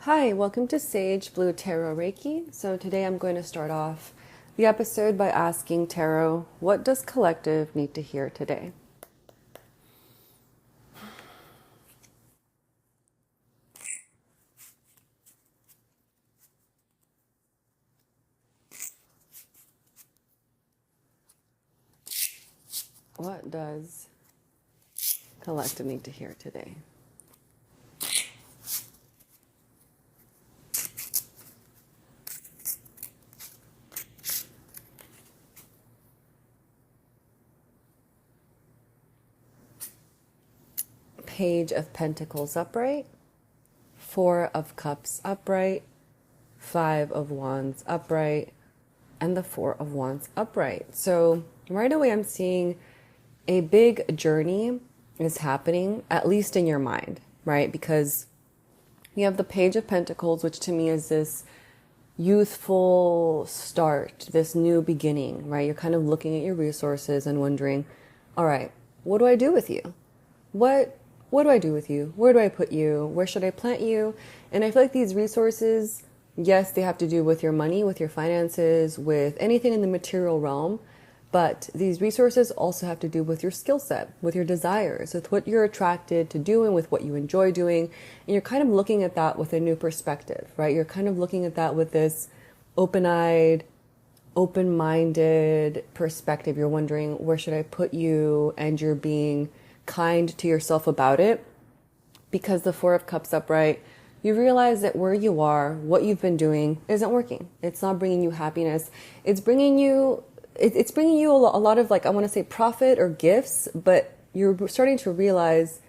Hi, welcome to Sage Blue Tarot Reiki. So today I'm going to start off the episode by asking Tarot, what does collective need to hear today? What does collective need to hear today? Page of Pentacles upright, Four of Cups upright, Five of Wands upright, and the Four of Wands upright. So right away I'm seeing a big journey is happening, at least in your mind, right? Because you have the Page of Pentacles, which to me is this youthful start, this new beginning, right? You're kind of looking at your resources and wondering, all right, what do I do with you? What do I do with you? Where do I put you? Where should I plant you? And I feel like these resources, yes, they have to do with your money, with your finances, with anything in the material realm. But these resources also have to do with your skill set, with your desires, with what you're attracted to doing, with what you enjoy doing. And you're kind of looking at that with a new perspective, right? You're kind of looking at that with this open-eyed, open-minded perspective. You're wondering, where should I put you? And you're being kind to yourself about it. Because the Four of Cups upright, you realize that where you are, what you've been doing isn't working. It's not bringing you happiness. It's bringing you a lot of, like, I want to say profit or gifts, but you're starting to realize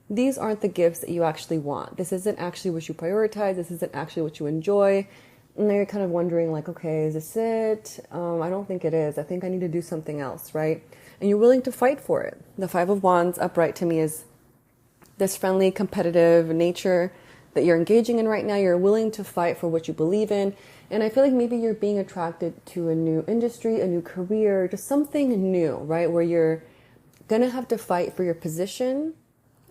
these aren't the gifts that you actually want. This isn't actually what you prioritize. This isn't actually what you enjoy. And then you're kind of wondering, like, okay, is this it? I don't think it is. I think I need to do something else, right? And you're willing to fight for it. The Five of Wands upright to me is this friendly, competitive nature that you're engaging in right now. You're willing to fight for what you believe in. And I feel like maybe you're being attracted to a new industry, a new career, just something new, right? Where you're going to have to fight for your position.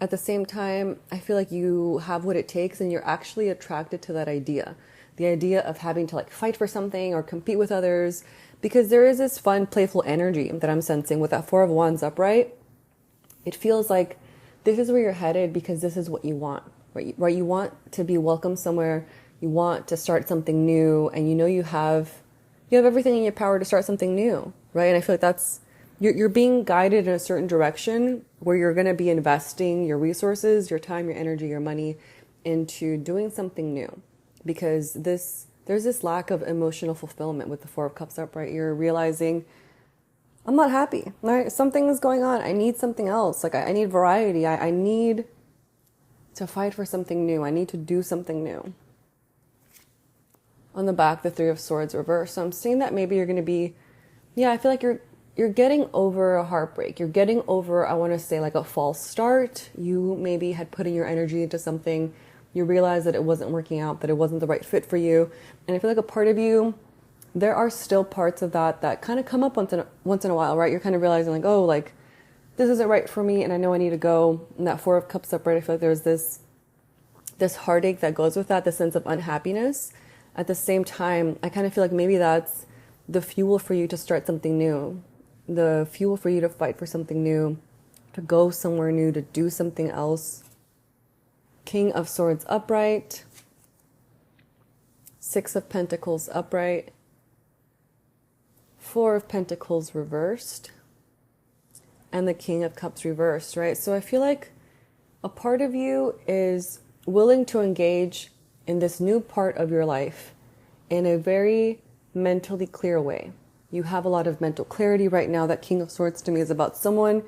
At the same time, I feel like you have what it takes and you're actually attracted to that idea. The idea of having to, like, fight for something or compete with others, because there is this fun, playful energy that I'm sensing with that Four of Wands upright. It feels like this is where you're headed because this is what you want, right? You want to be welcome somewhere. You want to start something new, and you have everything in your power to start something new, right? And I feel like that's, you're being guided in a certain direction where you're going to be investing your resources, your time, your energy, your money into doing something new, because there's this lack of emotional fulfillment with the Four of Cups upright. You're realizing, I'm not happy, right? Something is going on. I need something else. Like, I need variety. I need to fight for something new. I need to do something new. On the back, the Three of Swords reversed. So I'm seeing that maybe you're going to be, I feel like you're getting over a heartbreak. You're getting over, I want to say, like a false start. You maybe had put in your energy into something. You realized that it wasn't working out, that it wasn't the right fit for you. And I feel like a part of you, there are still parts of that kind of come up once in a while, right? You're kind of realizing, like, oh, like, this isn't right for me and I know I need to go. And that Four of Cups upright, I feel like there's this heartache that goes with that, the sense of unhappiness. At the same time, I kind of feel like maybe that's the fuel for you to start something new, the fuel for you to fight for something new, to go somewhere new, to do something else. King of Swords upright, Six of Pentacles upright, Four of Pentacles reversed, and the King of Cups reversed, right? So I feel like a part of you is willing to engage in this new part of your life in a very mentally clear way. You have a lot of mental clarity right now. That King of Swords to me is about someone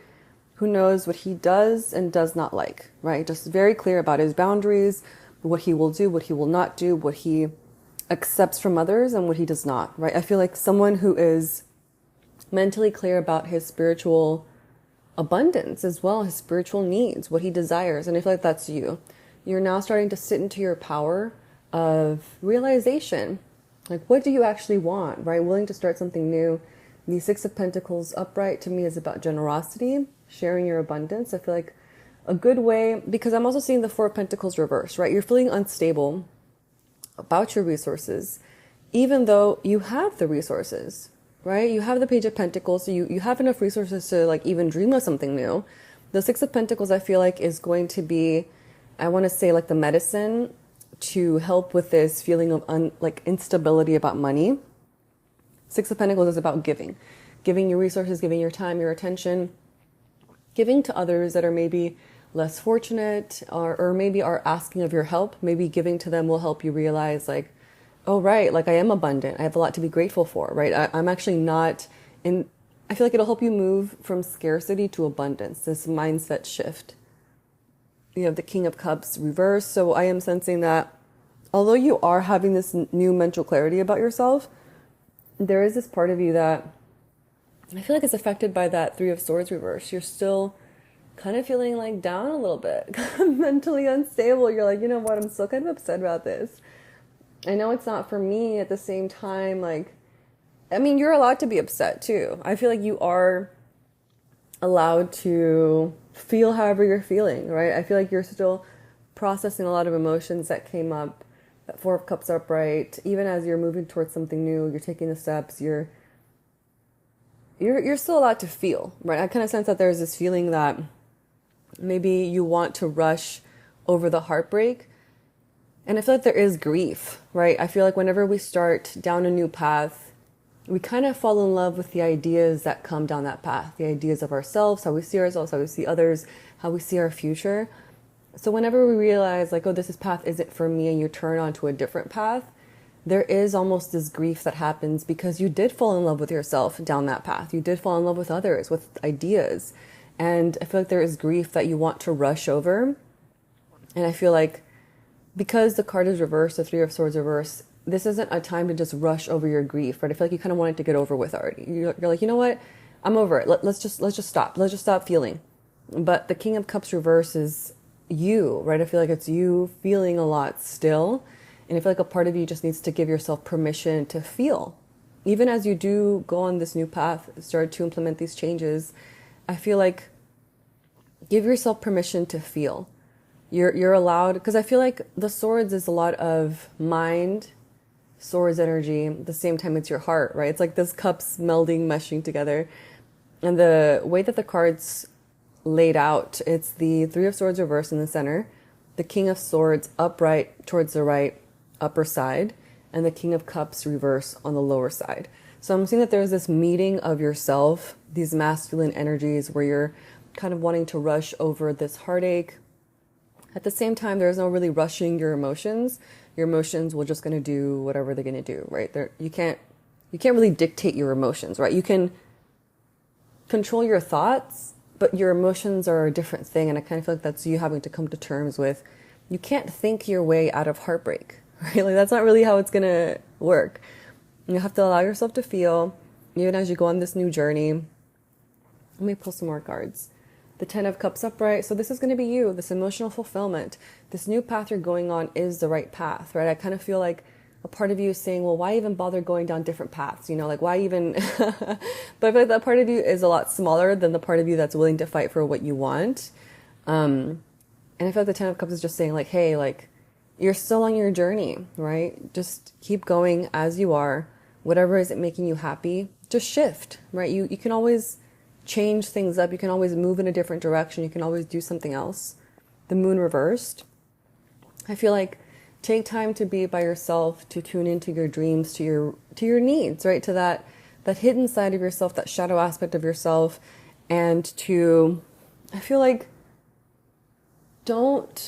who knows what he does and does not like, right? Just very clear about his boundaries, what he will do, what he will not do, what he accepts from others and what he does not, right? I feel like someone who is mentally clear about his spiritual abundance as well, his spiritual needs, what he desires. And I feel like that's you. You're now starting to sit into your power of realization. Like, what do you actually want, right? Willing to start something new. The Six of Pentacles upright to me is about generosity, sharing your abundance. I feel like a good way, because I'm also seeing the Four of Pentacles reversed, right? You're feeling unstable. about your resources, even though you have the resources, right? You have the Page of Pentacles, so you have enough resources to like even dream of something new. The Six of Pentacles, I feel like, is going to be, I want to say, like the medicine to help with this feeling of like instability about money. Six of Pentacles is about giving your resources, giving your time, your attention, giving to others that are maybe less fortunate, or maybe are asking of your help. Maybe giving to them will help you realize like, oh, right, like I am abundant. I have a lot to be grateful for, right? I'm actually not in, I feel like it'll help you move from scarcity to abundance, this mindset shift. You have the King of Cups reversed. So I am sensing that although you are having this new mental clarity about yourself, there is this part of you that I feel like it's affected by that Three of Swords reverse. You're still kind of feeling like down a little bit, mentally unstable. You're like, you know what? I'm still kind of upset about this. I know it's not for me. At the same time, like, I mean, you're allowed to be upset too. I feel like you are allowed to feel however you're feeling, right? I feel like you're still processing a lot of emotions that came up. That Four of Cups upright, even as you're moving towards something new, you're taking the steps, you're still allowed to feel, right? I kind of sense that there's this feeling that maybe you want to rush over the heartbreak. And I feel like there is grief, right? I feel like whenever we start down a new path, we kind of fall in love with the ideas that come down that path, the ideas of ourselves, how we see ourselves, how we see others, how we see our future. So whenever we realize like, oh, this path isn't for me, and you turn onto a different path, there is almost this grief that happens because you did fall in love with yourself down that path. You did fall in love with others, with ideas. And I feel like there is grief that you want to rush over. And I feel like because the card is reversed, the Three of Swords reverse, this isn't a time to just rush over your grief, right? I feel like you kind of want it to get over with already. You're like, you know what? I'm over it. Let's just stop. Let's just stop feeling. But the King of Cups reverse is you, right? I feel like it's you feeling a lot still. And I feel like a part of you just needs to give yourself permission to feel. Even as you do go on this new path, start to implement these changes, I feel like give yourself permission to feel. You're allowed, because I feel like the swords is a lot of mind, swords energy. At the same time, it's your heart, right? It's like this cups melding, meshing together. And the way that the cards laid out, it's the Three of Swords reversed in the center, the King of Swords upright towards the right upper side, and the King of Cups reverse on the lower side. So I'm seeing that there's this meeting of yourself, these masculine energies where you're kind of wanting to rush over this heartache. At the same time, there's no really rushing your emotions. Your emotions will just going to do whatever they're going to do, right? You can't really dictate your emotions, right? You can control your thoughts, but your emotions are a different thing. And I kind of feel like that's you having to come to terms with, you can't think your way out of heartbreak, right? Like that's not really how it's going to work. You have to allow yourself to feel, even as you go on this new journey. Let me pull some more cards. The Ten of Cups upright. So this is going to be you, this emotional fulfillment. This new path you're going on is the right path, right? I kind of feel like a part of you is saying, well, why even bother going down different paths? You know, like why even, but I feel like that part of you is a lot smaller than the part of you that's willing to fight for what you want. And I feel like the Ten of Cups is just saying like, hey, like you're still on your journey, right? Just keep going as you are. Whatever is making you happy, just shift, right? You can always change things up. You can always move in a different direction. You can always do something else. The Moon reversed. I feel like take time to be by yourself, to tune into your dreams, to your needs, right? To that hidden side of yourself, that shadow aspect of yourself. And I feel like don't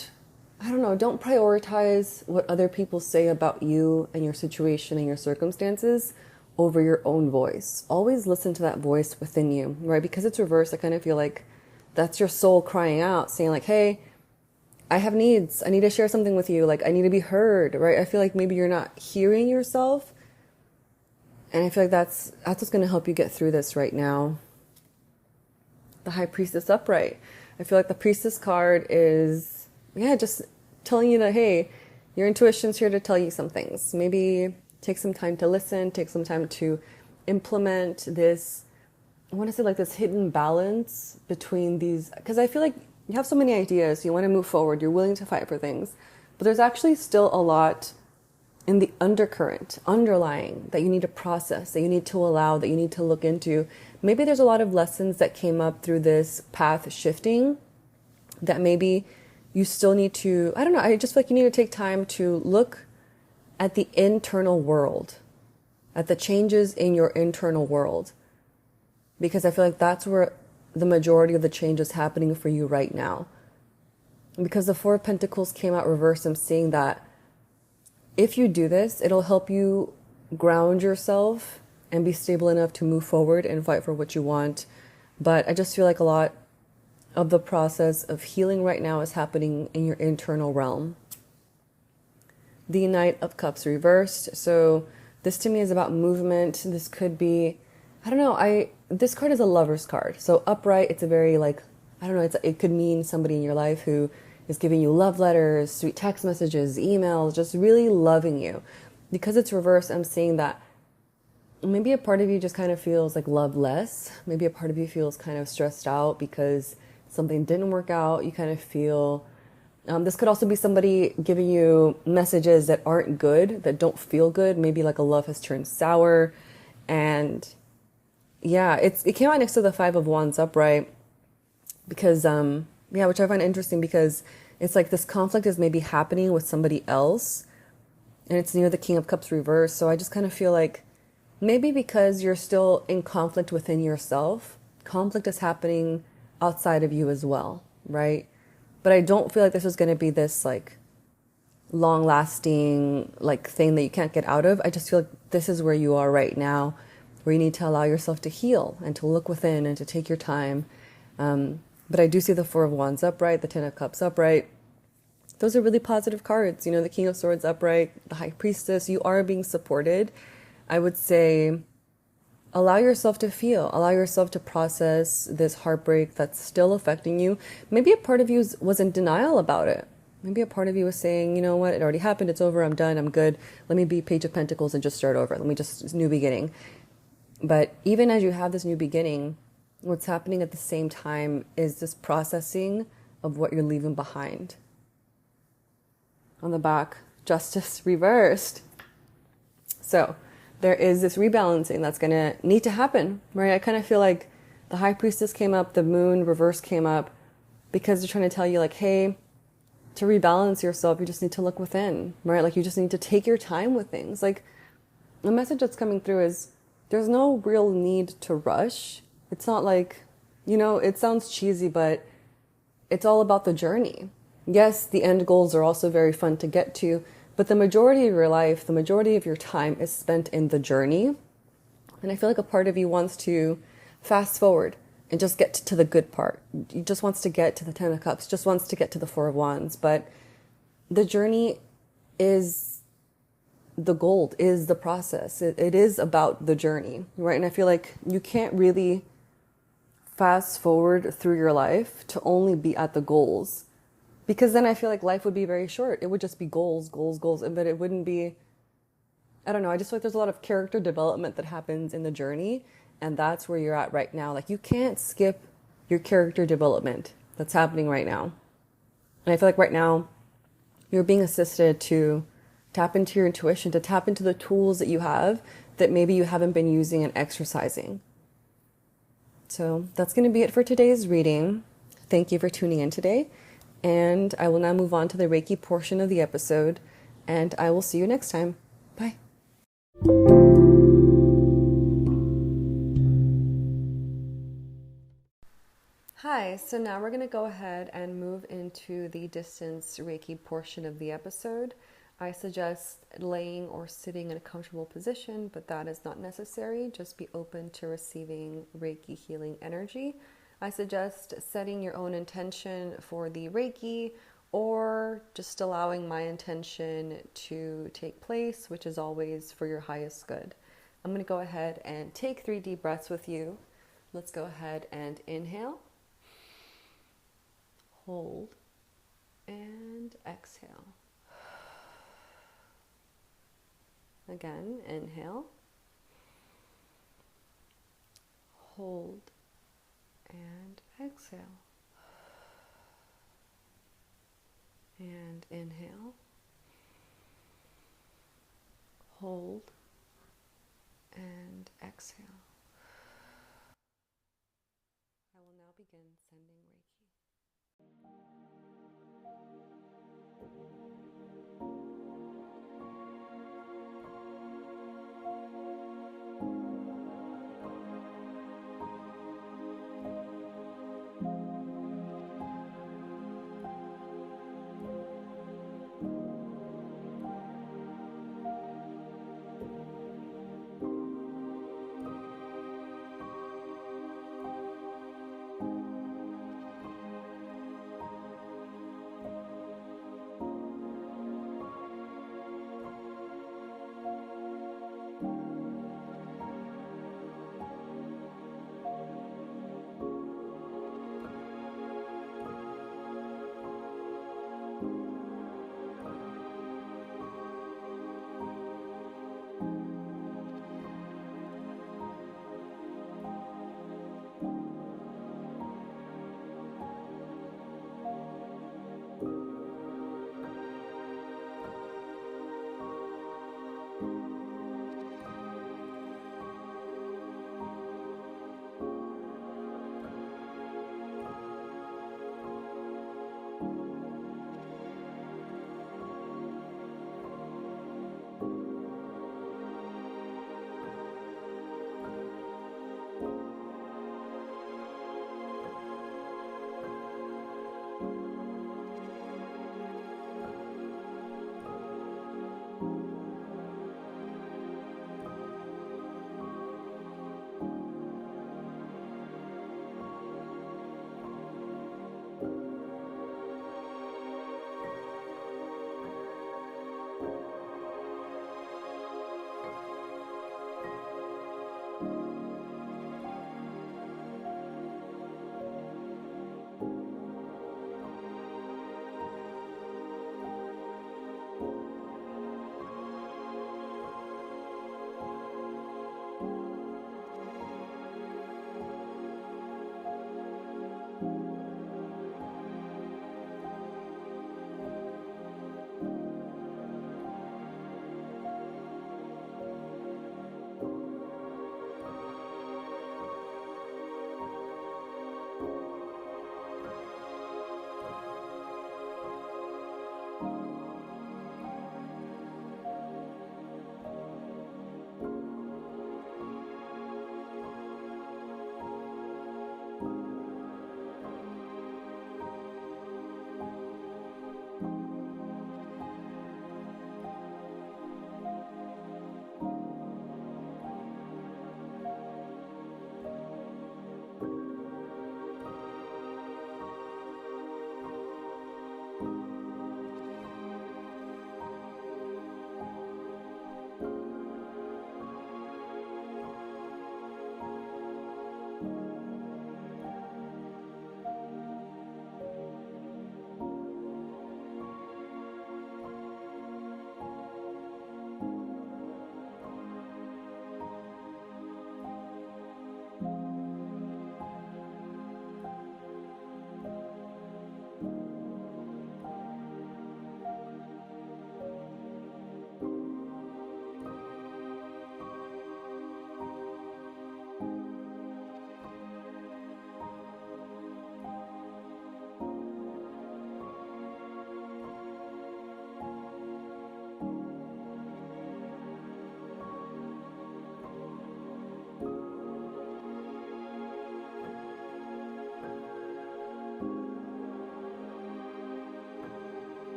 prioritize what other people say about you and your situation and your circumstances over your own voice. Always listen to that voice within you, right? Because it's reversed, I kind of feel like that's your soul crying out, saying like, hey, I have needs. I need to share something with you. Like, I need to be heard, right? I feel like maybe you're not hearing yourself. And I feel like that's what's going to help you get through this right now. The High Priestess upright. I feel like the Priestess card is, just telling you that, hey, your intuition's here to tell you some things. Maybe take some time to listen, take some time to implement this, I want to say like this hidden balance between these, because I feel like you have so many ideas, you want to move forward, you're willing to fight for things, but there's actually still a lot in the undercurrent, underlying, that you need to process, that you need to allow, that you need to look into. Maybe there's a lot of lessons that came up through this path shifting that maybe you still need to, I don't know, I just feel like you need to take time to look at the internal world, at the changes in your internal world. Because I feel like that's where the majority of the change is happening for you right now. And because the Four of Pentacles came out reversed, I'm seeing that if you do this, it'll help you ground yourself and be stable enough to move forward and fight for what you want. But I just feel like a lot of the process of healing right now is happening in your internal realm. The Knight of Cups reversed. So this to me is about movement. This could be, I don't know, this card is a lover's card. So upright, it's a very like, I don't know, it could mean somebody in your life who is giving you love letters, sweet text messages, emails, just really loving you. Because it's reversed, I'm seeing that maybe a part of you just kind of feels like loveless. Maybe a part of you feels kind of stressed out because something didn't work out. You kind of feel, this could also be somebody giving you messages that aren't good, that don't feel good. Maybe like a love has turned sour. And yeah, it came out next to the Five of Wands upright because, which I find interesting because it's like this conflict is maybe happening with somebody else and it's near the King of Cups reverse. So I just kind of feel like maybe because you're still in conflict within yourself, conflict is happening outside of you as well, right? But I don't feel like this is going to be this like long lasting like thing that you can't get out of. I just feel like this is where you are right now, where you need to allow yourself to heal and to look within and to take your time. But I do see the Four of Wands upright, the Ten of Cups upright. Those are really positive cards. You know, the King of Swords upright, the High Priestess, you are being supported. I would say allow yourself to feel, allow yourself to process this heartbreak that's still affecting you. Maybe a part of you was in denial about it. Maybe a part of you was saying, you know what, it already happened, it's over, I'm done, I'm good. Let me be Page of Pentacles and just start over. Let me just, new beginning. But even as you have this new beginning, what's happening at the same time is this processing of what you're leaving behind. On the back, Justice reversed. So there is this rebalancing that's going to need to happen, right? I kind of feel like the High Priestess came up, the Moon reverse came up, because they're trying to tell you like, hey, to rebalance yourself, you just need to look within, right? Like you just need to take your time with things. Like the message that's coming through is there's no real need to rush. It's not like, you know, it sounds cheesy, but it's all about the journey. Yes, the end goals are also very fun to get to, but the majority of your life, the majority of your time is spent in the journey. And I feel like a part of you wants to fast forward and just get to the good part. He just wants to get to the Ten of Cups, just wants to get to the Four of Wands. But the journey is the gold, is the process. It is about the journey, right? And I feel like you can't really fast forward through your life to only be at the goals. Because then I feel like life would be very short. It would just be goals, goals, goals. But it wouldn't be, I don't know. I just feel like there's a lot of character development that happens in the journey. And that's where you're at right now. Like you can't skip your character development that's happening right now. And I feel like right now you're being assisted to tap into your intuition, to tap into the tools that you have that maybe you haven't been using and exercising. So that's going to be it for today's reading. Thank you for tuning in today. And I will now move on to the Reiki portion of the episode. And I will see you next time. Bye. Hi, so now we're going to go ahead and move into the distance Reiki portion of the episode. I suggest laying or sitting in a comfortable position, but that is not necessary. Just be open to receiving Reiki healing energy. I suggest setting your own intention for the Reiki or just allowing my intention to take place, which is always for your highest good. I'm going to go ahead and take 3 deep breaths with you. Let's go ahead and inhale, hold, and exhale. Again, inhale, hold, and exhale. And inhale, Hold and exhale. I will now begin sending Reiki.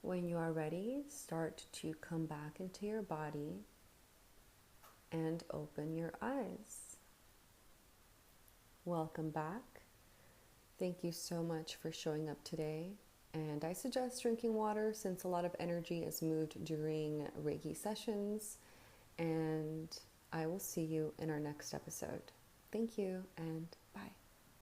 When you are ready, start to come back into your body and open your eyes. Welcome back. Thank you so much for showing up today. And I suggest drinking water since a lot of energy is moved during Reiki sessions. And I will see you in our next episode. Thank you and bye.